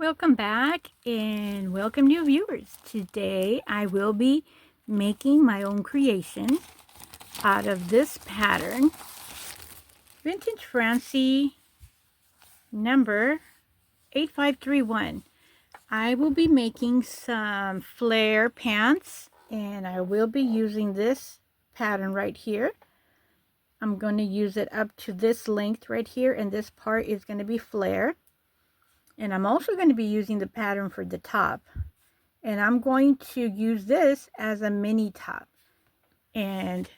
Welcome back and welcome new viewers. Today I will be making my own creation out of this pattern. Vintage Francie number 8531. I will be making some flare pants and I will be using this pattern right here. I'm going to use it up to this length right here, and this part is going to be flare. And I'm also going to be using the pattern for the top. And I'm going to use this as a mini top. And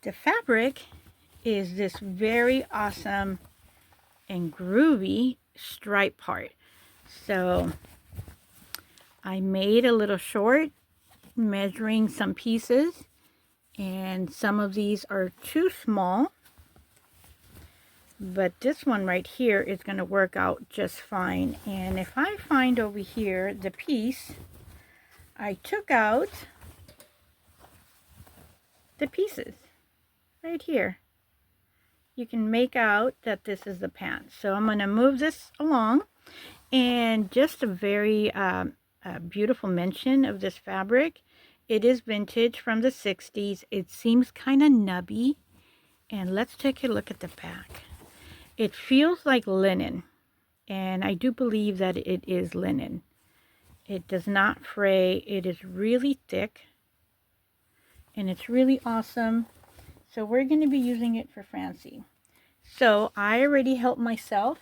the fabric is this very awesome and groovy stripe part. So I made a little short measuring some pieces, and some of these are too small. But this one right here is going to work out just fine. And if I find over here the piece, I took out the pieces right here. You can make out that this is the pants. So I'm going to move this along. And just a very beautiful mention of this fabric. It is vintage from the 60s. It seems kind of nubby. And let's take a look at the back. It feels like linen, and I do believe that it is linen. It does not fray. It is really thick, and it's really awesome. So we're going to be using it for Francie. So I already helped myself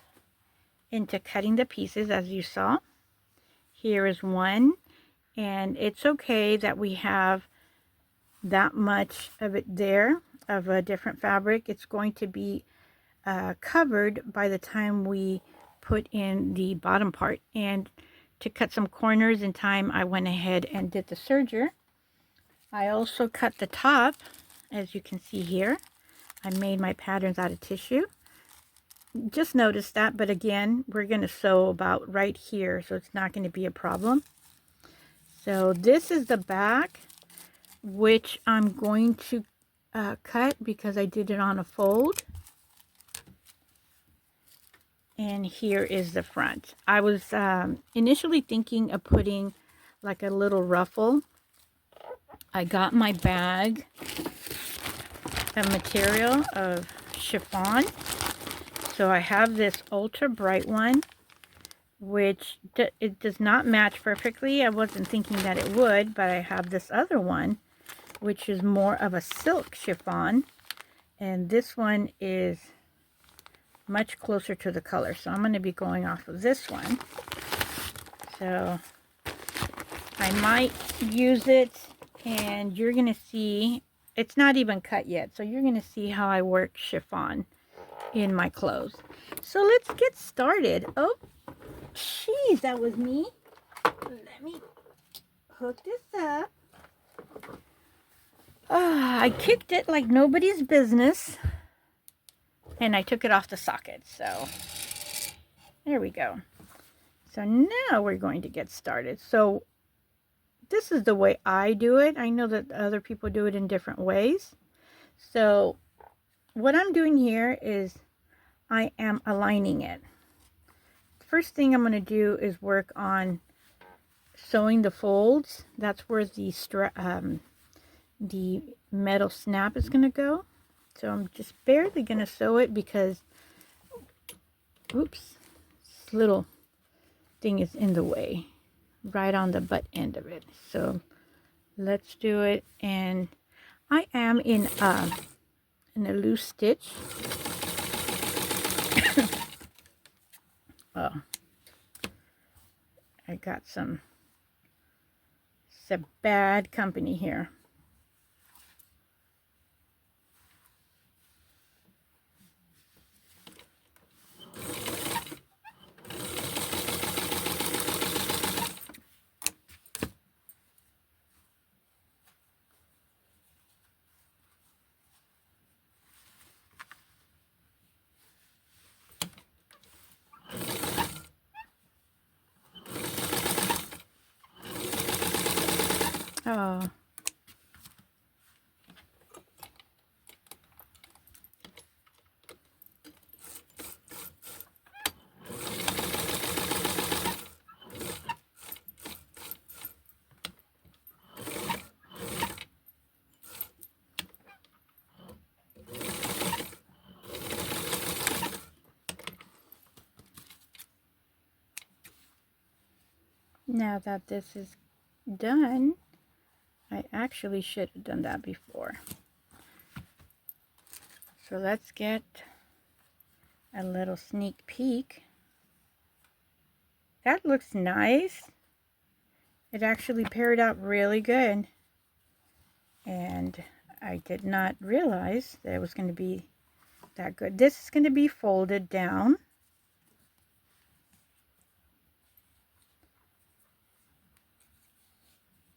into cutting the pieces, as you saw. Here is one, and it's okay that we have that much of it there, of a different fabric. It's going to be covered by the time we put in the bottom part. And to cut some corners in time, I went ahead and did the serger. I also cut the top, as you can see here. I made my patterns out of tissue. Just notice that, but again, we're going to sew about right here, so it's not going to be a problem. So this is the back, which I'm going to cut because I did it on a fold. And here is the front. I was initially thinking of putting like a little ruffle. I got my bag of material of chiffon. So I have this ultra bright one, which it does not match perfectly. I wasn't thinking that it would, but I have this other one, which is more of a silk chiffon. And this one is much closer to the color, so I'm going to be going off of this one. So I might use it, and you're going to see it's not even cut yet, so you're going to see how I work chiffon in my clothes. So let's get started. Oh, jeez, that was me. Let me hook this up. I kicked it like nobody's business. And I took it off the socket, so there we go. So now we're going to get started. So this is the way I do it. I know that other people do it in different ways. So what I'm doing here is I am aligning it. The first thing I'm going to do is work on sewing the folds. That's where the metal snap is going to go. So I'm just barely going to sew it because, oops, this little thing is in the way, right on the butt end of it. So let's do it. And I am in a loose stitch. Oh, I got some bad company here. Oh. Now that this is done, I actually should have done that before. So let's get a little sneak peek. That looks nice. It actually paired out really good. And I did not realize that it was going to be that good. This is going to be folded down.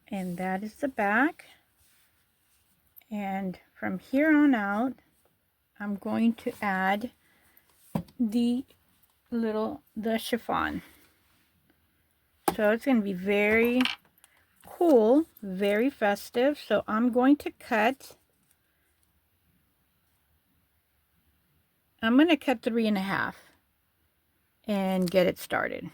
And that is the back. And from here on out, I'm going to add the chiffon. So it's going to be very cool, very festive. So I'm going to cut. I'm going to cut 3.5 and get it started.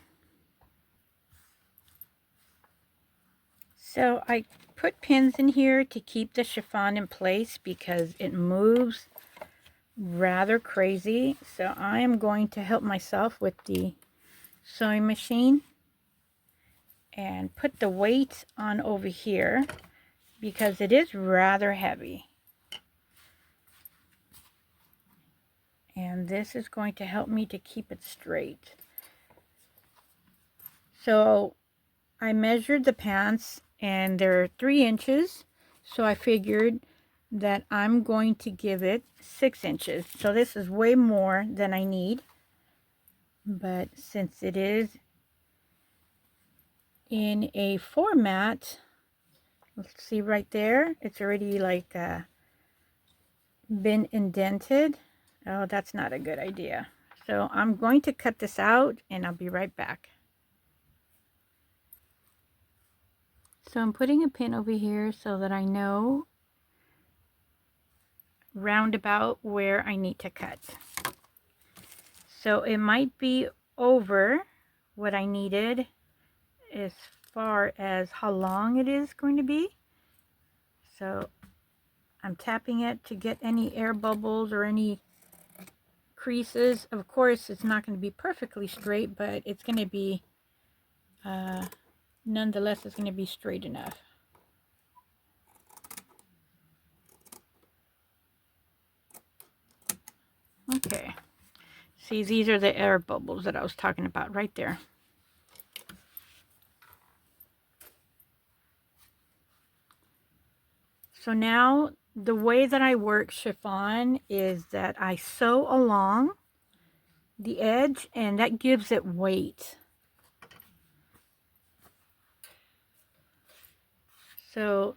So I put pins in here to keep the chiffon in place because it moves rather crazy. So I am going to help myself with the sewing machine and put the weight on over here because it is rather heavy. And this is going to help me to keep it straight. So I measured the pants and they're 3 inches. So I figured that I'm going to give it 6 inches. So this is way more than I need. But since it is in a format, let's see right there, it's already like been indented. Oh, that's not a good idea. So I'm going to cut this out and I'll be right back. So I'm putting a pin over here so that I know roundabout where I need to cut. So it might be over what I needed as far as how long it is going to be. So I'm tapping it to get any air bubbles or any creases. Of course, it's not going to be perfectly straight, but it's going to be, nonetheless, it's going to be straight enough. Okay. See, these are the air bubbles that I was talking about right there. So now the way that I work chiffon is that I sew along the edge and that gives it weight. So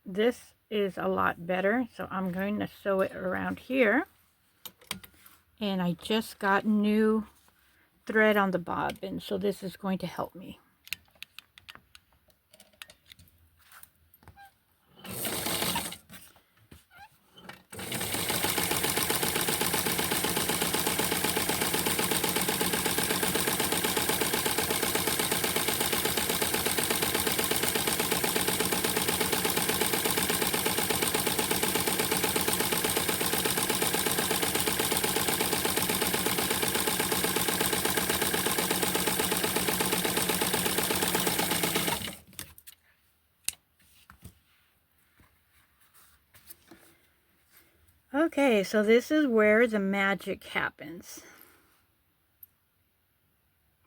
this is a lot better. So I'm going to sew it around here. And I just got new thread on the bobbin, so this is going to help me. Okay, so this is where the magic happens.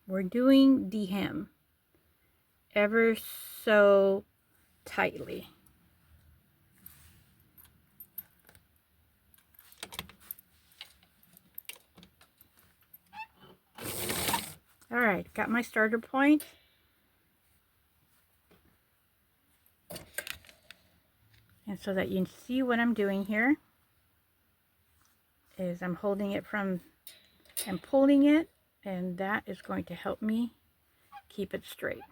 We're doing the hem ever so tightly. All right, got my starter point. And so that you can see what I'm doing here is I'm holding it from and pulling it, and that is going to help me keep it straight.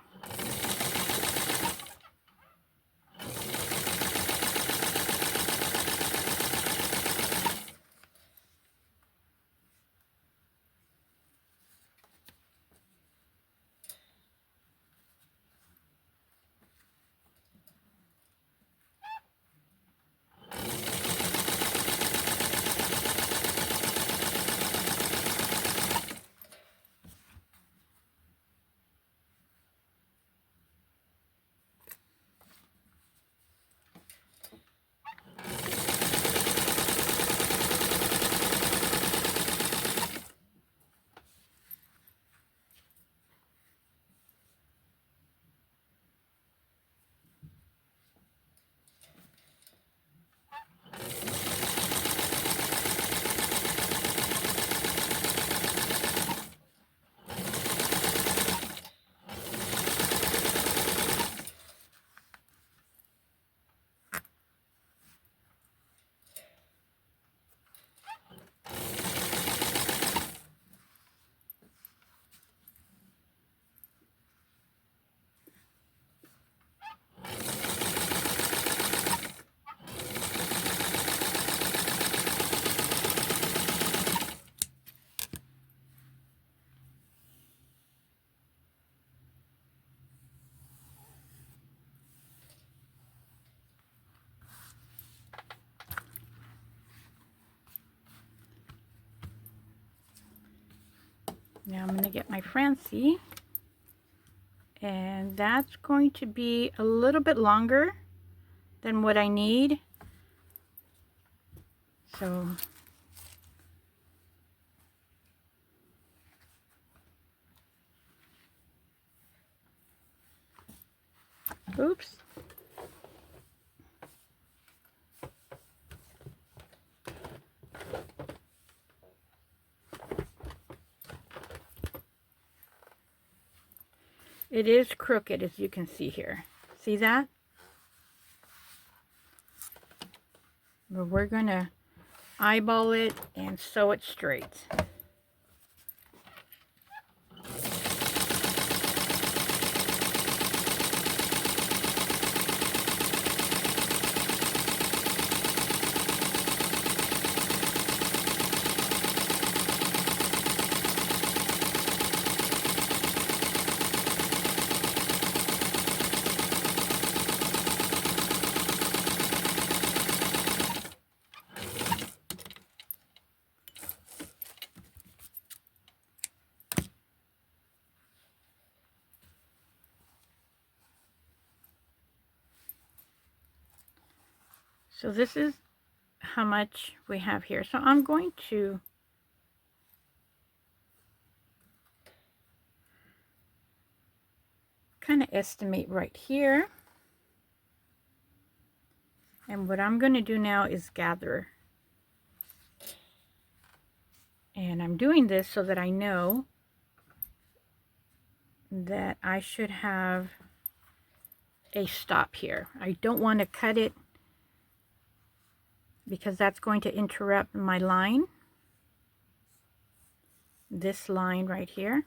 Now I'm going to get my Francie, and that's going to be a little bit longer than what I need. So oops. It is crooked, as you can see here. See that? But we're going to eyeball it and sew it straight. So this is how much we have here. So I'm going to kind of estimate right here. And what I'm going to do now is gather. And I'm doing this so that I know that I should have a stop here. I don't want to cut it because that's going to interrupt my line. This line right here.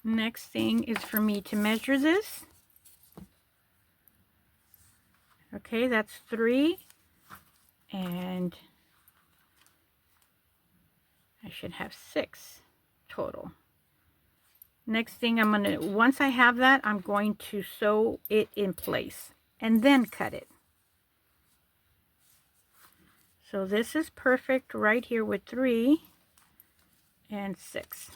Next thing is for me to measure this. Okay, that's 3, and I should have 6 total. Next thing I'm gonna, once I have that, I'm going to sew it in place and then cut it. So this is perfect right here with 3 and 6.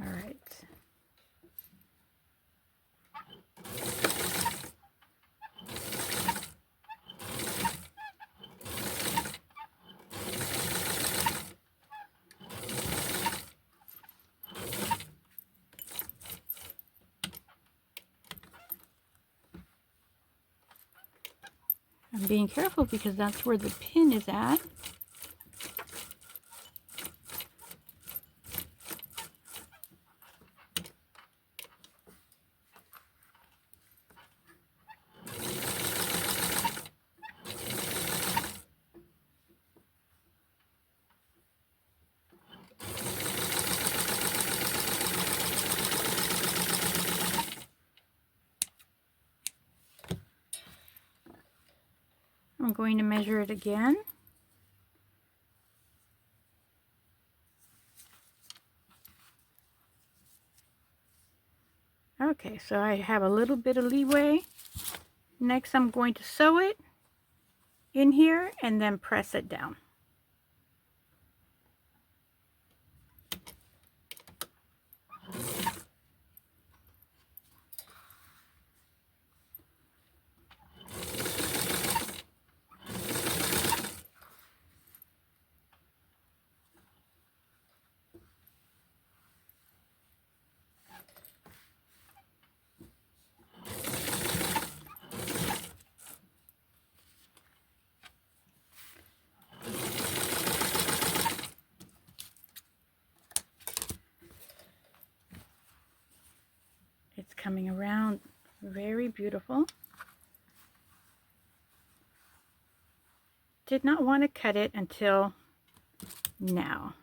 All right. I'm being careful because that's where the pin is at. I'm going to measure it again. Okay, so I have a little bit of leeway. Next, I'm going to sew it in here and then press it down. very beautiful. Did not want to cut it until now.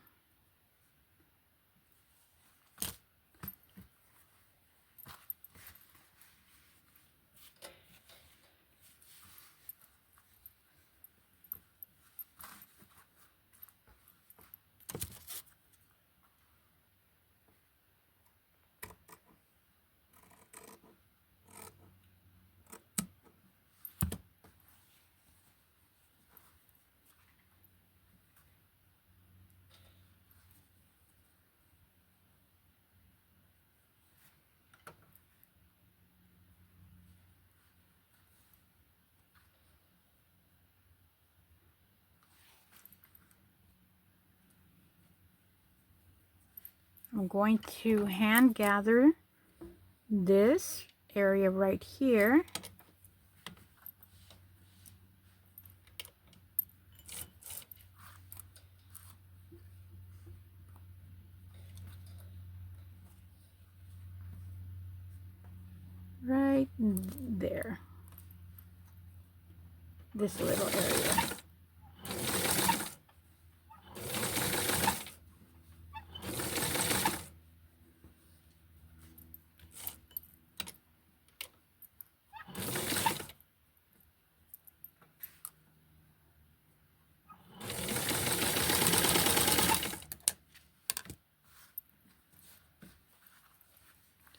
I'm going to hand gather this area right here. Right there. This little area.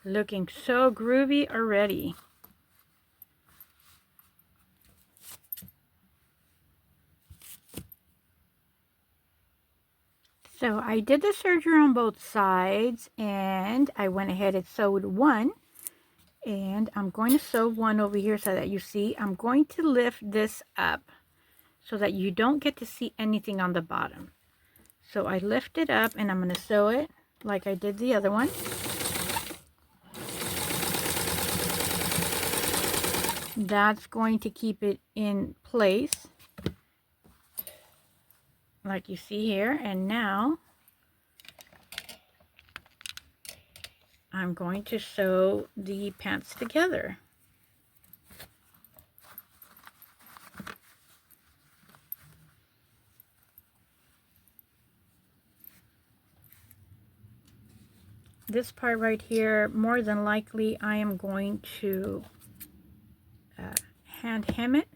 Looking so groovy already. So I did the serger on both sides, and I went ahead and sewed one, and I'm going to sew one over here so that you see. I'm going to lift this up so that you don't get to see anything on the bottom. So I lift it up and I'm going to sew it like I did the other one. That's going to keep it in place like you see here. And now I'm going to sew the pants together. This part right here, more than likely I am going to hand hem it.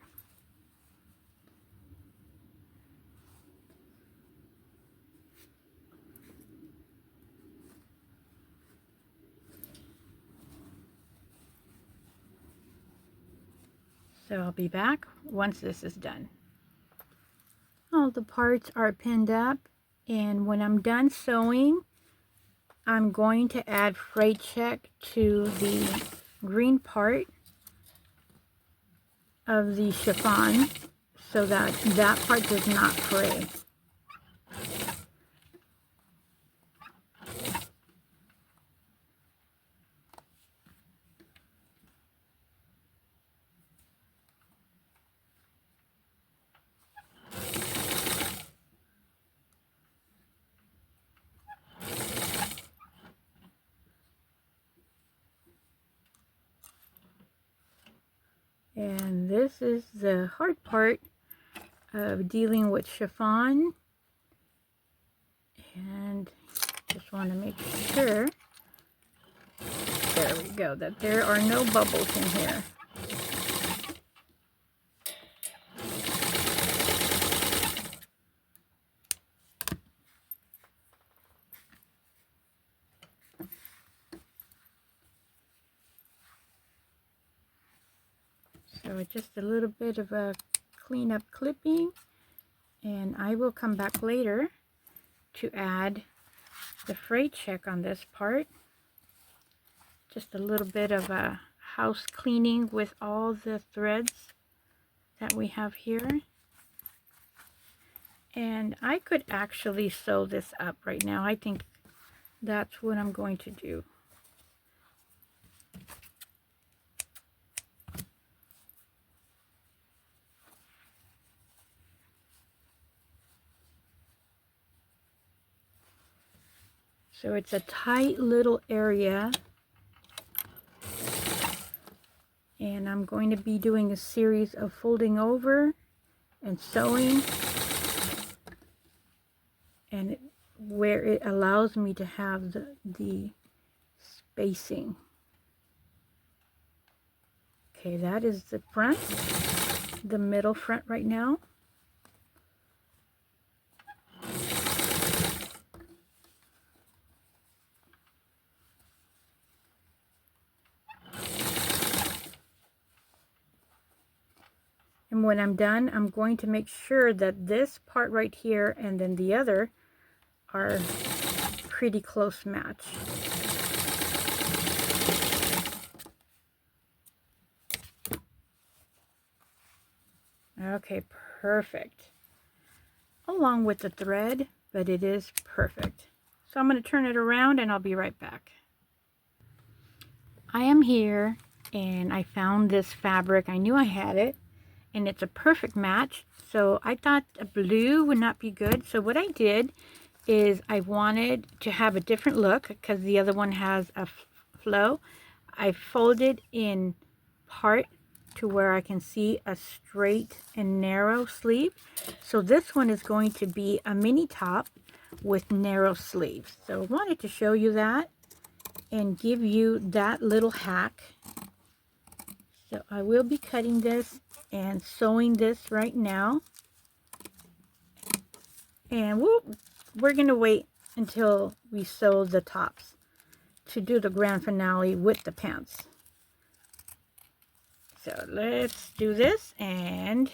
So I'll be back once this is done. All the parts are pinned up, and when I'm done sewing, I'm going to add fray check to the green part of the chiffon so that that part does not fray. And this is the hard part of dealing with chiffon. And just want to make sure, there we go, that there are no bubbles in here. So just a little bit of a cleanup clipping, and I will come back later to add the fray check on this part. Just a little bit of a house cleaning with all the threads that we have here. And I could actually sew this up right now. I think that's what I'm going to do. So it's a tight little area. And I'm going to be doing a series of folding over and sewing, and where it allows me to have the spacing. Okay, that is the front, the middle front right now. And when I'm done, I'm going to make sure that this part right here and then the other are pretty close match. Okay, perfect. Along with the thread, but it is perfect. So I'm going to turn it around and I'll be right back. I am here and I found this fabric. I knew I had it and it's a perfect match. So I thought a blue would not be good. So what I did is I wanted to have a different look because the other one has a flow. I folded in part to where I can see a straight and narrow sleeve. So this one is going to be a mini top with narrow sleeves. So I wanted to show you that and give you that little hack. So I will be cutting this and sewing this right now. And we're going to wait until we sew the tops to do the grand finale with the pants. So let's do this and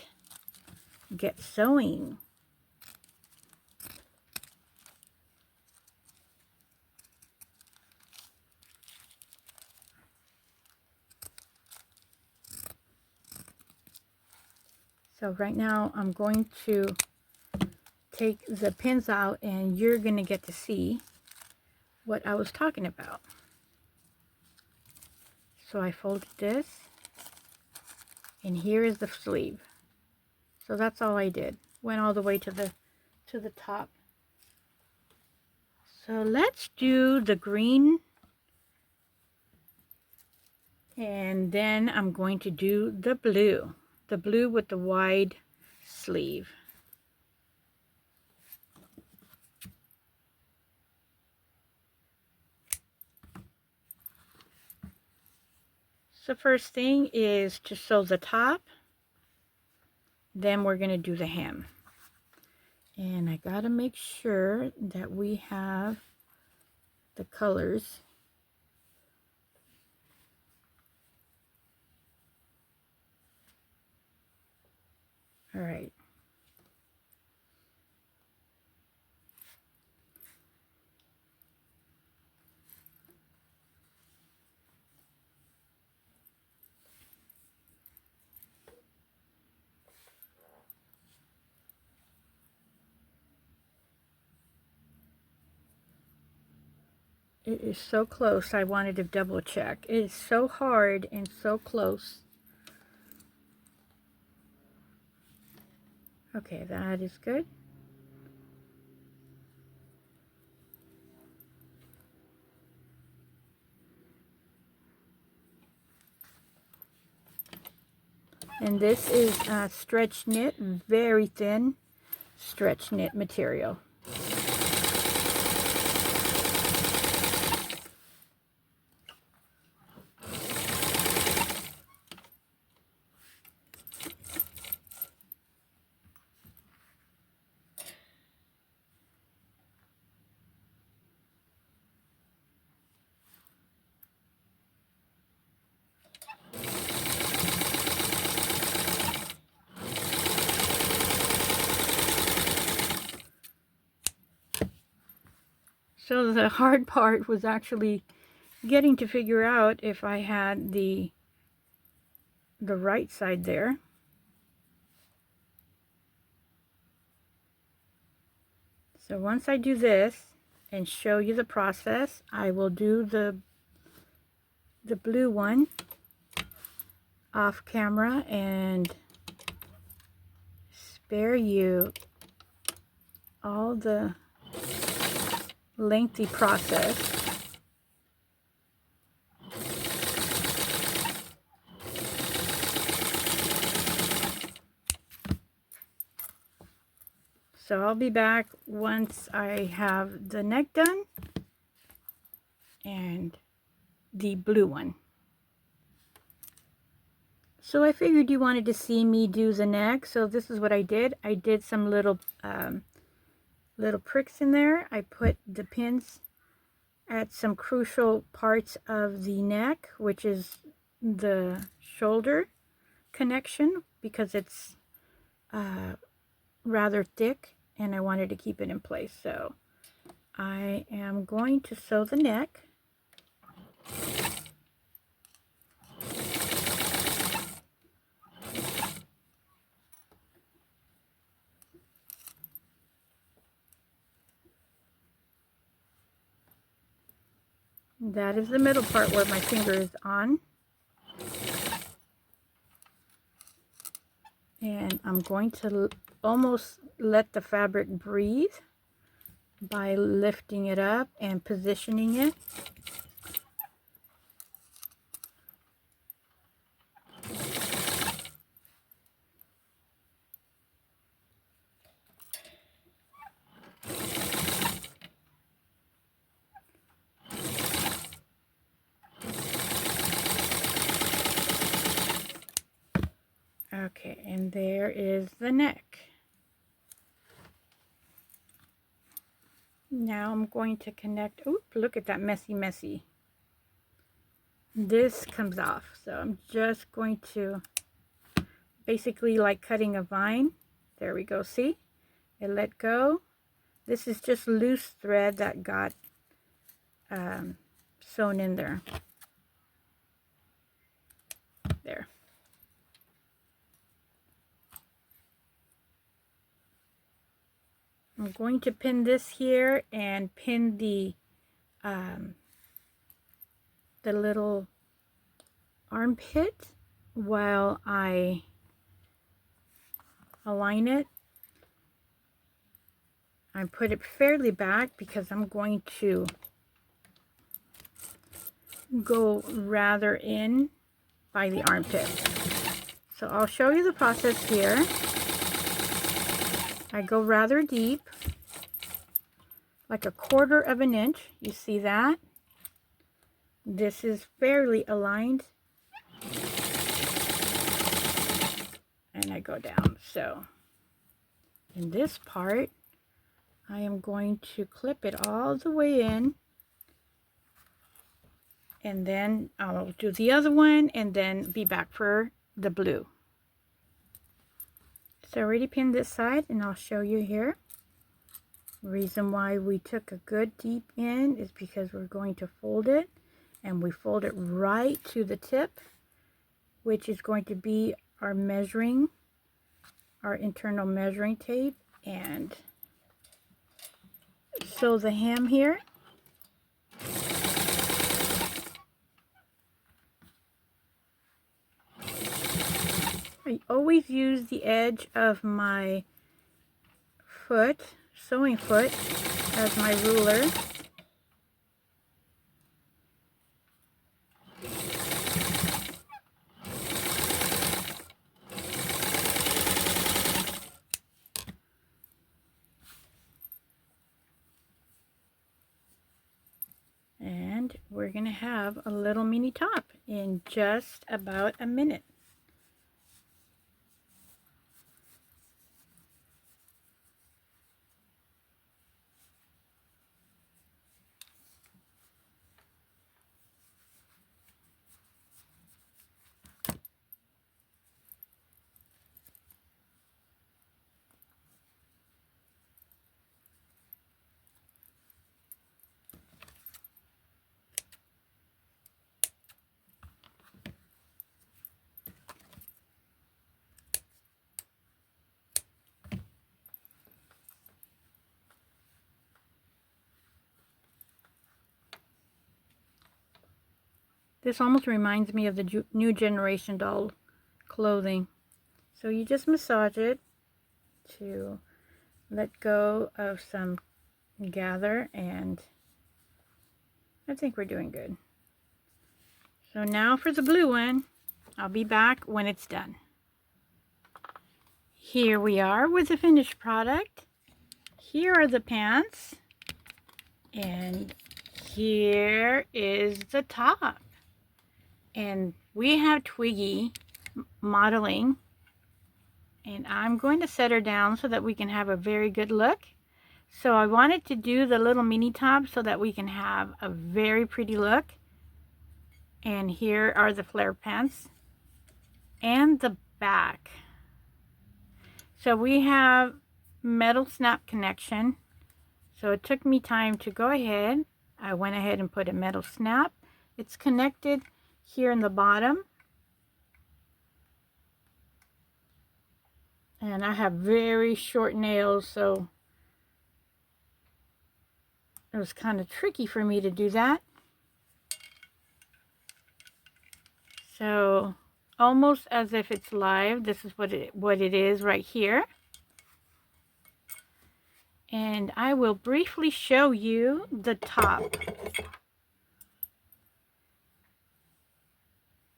get sewing. So right now I'm going to take the pins out and you're going to get to see what I was talking about. So I folded this and here is the sleeve. So that's all I did. Went all the way to the top. So let's do the green, and then I'm going to do the blue with the wide sleeve. So first thing is to sew the top, then we're going to do the hem. And I got to make sure that we have the colors. All right. It is so close. I wanted to double check. It is so hard and so close. Okay, that is good. And this is stretch knit, very thin stretch knit material. So the hard part was actually getting to figure out if I had the right side there. So once I do this and show you the process, I will do the blue one off camera and spare you all the lengthy process. So I'll be back once I have the neck done and the blue one. So I figured you wanted to see me do the neck, so this is what I did. I did some little pricks in there. I put the pins at some crucial parts of the neck, which is the shoulder connection, because it's rather thick and I wanted to keep it in place. So I am going to sew the neck. That is the middle part where my finger is on. And I'm going to almost let the fabric breathe by lifting it up and positioning it. Okay, and there is the neck. Now I'm going to connect. Oop, look at that messy. This comes off. So I'm just going to, basically like cutting a vine. There we go, see? I let go. This is just loose thread that got sewn in there. There. I'm going to pin this here and pin the little armpit while I align it. I put it fairly back because I'm going to go rather in by the armpit. So I'll show you the process here. I go rather deep, like 1/4 of an inch. You see that? This is fairly aligned. And I go down. So in this part, I am going to clip it all the way in. And then I'll do the other one and then be back for the blue. So I already pinned this side and I'll show you here. The reason why we took a good deep in is because we're going to fold it, and we fold it right to the tip, which is going to be our internal measuring tape, and sew the hem here. I always use the edge of my sewing foot as my ruler. And we're going to have a little mini top in just about a minute. This almost reminds me of the new generation doll clothing. So you just massage it to let go of some gather, and I think we're doing good. So now for the blue one. I'll be back when it's done. Here we are with the finished product. here are the pants, and here is the top. And we have Twiggy modeling, and I'm going to set her down so that we can have a very good look. So I wanted to do the little mini top so that we can have a very pretty look. And here are the flare pants and the back. So we have metal snap connection. So it took me time to go ahead. I went ahead and put a metal snap. It's connected here in the bottom. And I have very short nails, so it was kind of tricky for me to do that. So almost as if it's live, this is what it is right here. And I will briefly show you the top.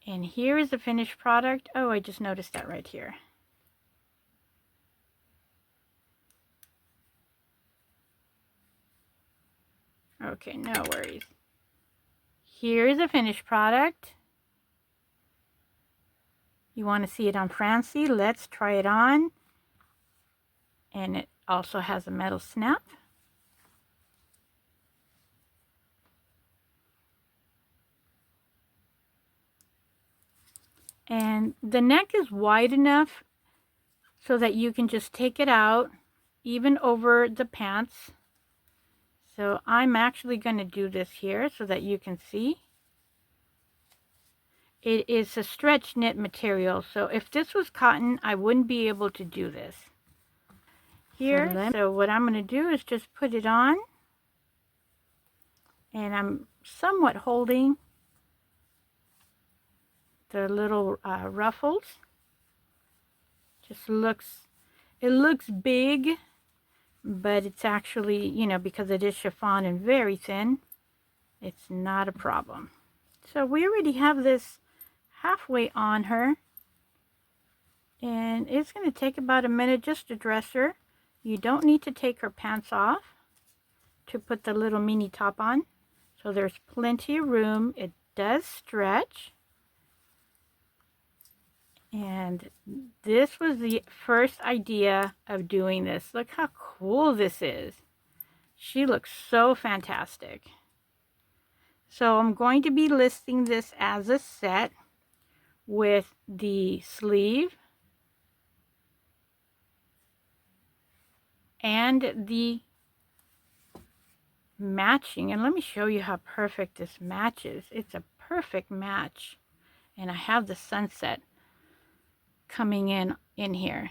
And here is the finished product. Oh, I just noticed that right here. Okay, no worries. Here's a finished product. You want to see it on Francie? Let's try it on. And it also has a metal snap. And the neck is wide enough so that you can just take it out, even over the pants. So I'm actually going to do this here so that you can see. It is a stretch knit material, so if this was cotton, I wouldn't be able to do this. Here, so what I'm going to do is just put it on. And I'm somewhat holding the little ruffles. Just looks, it looks big, but it's actually, you know, because it is chiffon and very thin, it's not a problem. So we already have this halfway on her, and it's going to take about a minute just to dress her. You don't need to take her pants off to put the little mini top on, so there's plenty of room. It does stretch. And this was the first idea of doing this. Look how cool this is. She looks so fantastic. So I'm going to be listing this as a set with the sleeve and the matching. And let me show you how perfect this matches. It's a perfect match. And I have the sunset coming in here.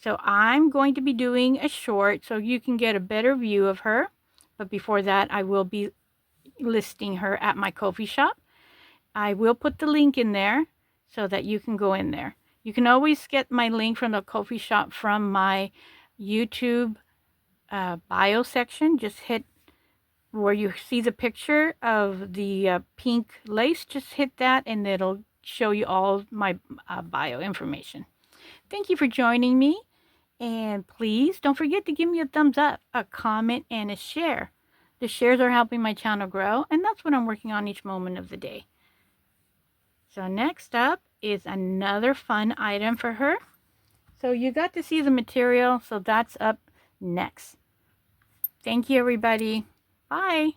So I'm going to be doing a short so you can get a better view of her. But before that, I will be listing her at my Ko-fi shop. I will put the link in there so that you can go in there. You can always get my link from the Ko-fi shop from my YouTube bio section. Just hit where you see the picture of the pink lace. Just hit that and it'll show you all my bio information. Thank you for joining me, and please don't forget to give me a thumbs up, a comment, and a share. The shares are helping my channel grow, and that's what I'm working on each moment of the day. So next up is another fun item for her. So you got to see the material, so that's up next. Thank you, everybody. Bye.